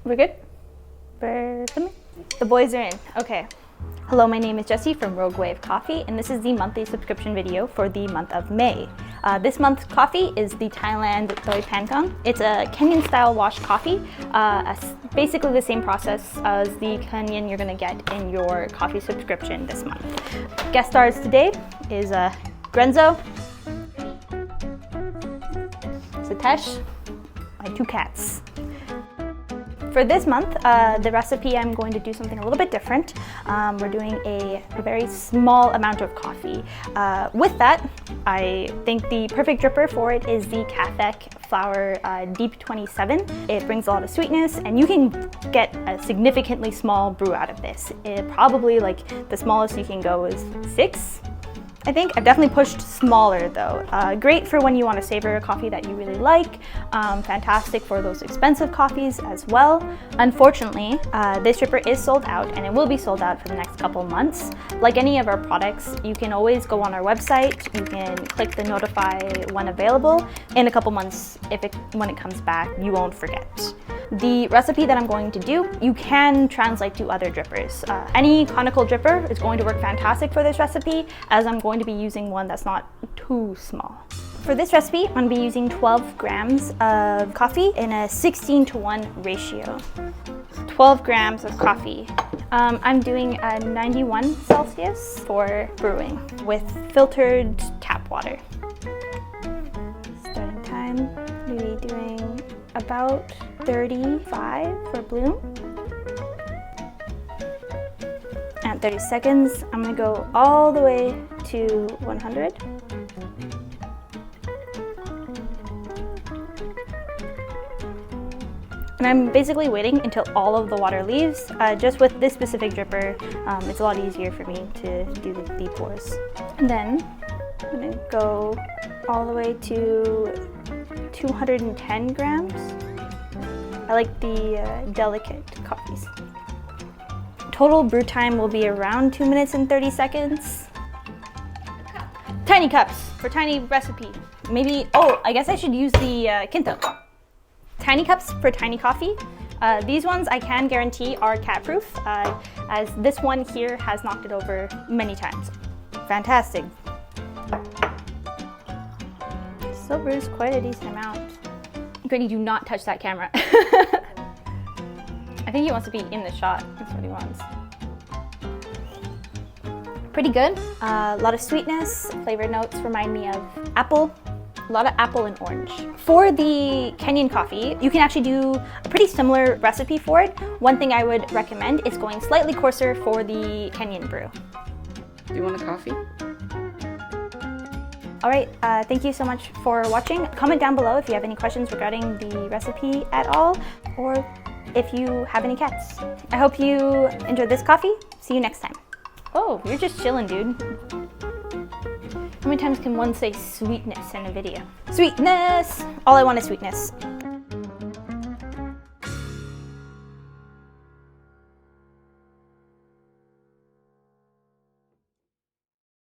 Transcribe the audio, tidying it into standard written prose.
We're good? The boys are in. Okay. Hello, my name is Jessie from Rogue Wave Coffee, and this is the monthly subscription video for the month of May. This month's coffee is the Thailand Doi Pangkhon. It's a Kenyan-style washed coffee, basically the same process as the Kenyan you're going to get in your coffee subscription this month. Guest stars today is Grenzo, Setesh, my two cats. For this month, the recipe, I'm going to do something a little bit different. We're doing a very small amount of coffee. With that, I think the perfect dripper for it is the Catuai Flour Deep 27. It brings a lot of sweetness, and you can get a significantly small brew out of this. Probably like the smallest you can go is 6. I think I've definitely pushed smaller though. Great for when you want to savor a coffee that you really like. Fantastic for those expensive coffees as well. Unfortunately, this dripper is sold out, and it will be sold out for the next couple months. Like any of our products, you can always go on our website. You can click the notify when available. In a couple months, when it comes back, you won't forget. The recipe that I'm going to do, you can translate to other drippers. Any conical dripper is going to work fantastic for this recipe, as I'm going to be using one that's not too small. For this recipe, I'm going to be using 12 grams of coffee in a 16:1 ratio. 12 grams of coffee. I'm doing a 91 Celsius for brewing with filtered tap water. Starting time, maybe doing about 35 for bloom. At 30 seconds, I'm gonna go all the way to 100. And I'm basically waiting until all of the water leaves. Just with this specific dripper, it's a lot easier for me to do the deep pours. And then I'm gonna go all the way to 210 grams. I like the delicate coffees. Total brew time will be around 2 minutes and 30 seconds. Tiny cups for tiny recipe. Maybe, I guess I should use the Kinto. Tiny cups for tiny coffee. These ones I can guarantee are cat proof, as this one here has knocked it over many times. Fantastic. Still brews quite a decent amount. Granny, do not touch that camera. I think he wants to be in the shot. That's what he wants. Pretty good. A lot of sweetness. Flavor notes remind me of apple. A lot of apple and orange. For the Kenyan coffee, you can actually do a pretty similar recipe for it. One thing I would recommend is going slightly coarser for the Kenyan brew. Do you want a coffee? All right, thank you so much for watching. Comment down below if you have any questions regarding the recipe at all, or if you have any cats. I hope you enjoyed this coffee. See you next time. Oh, you're just chilling, dude. How many times can one say sweetness in a video? Sweetness! All I want is sweetness.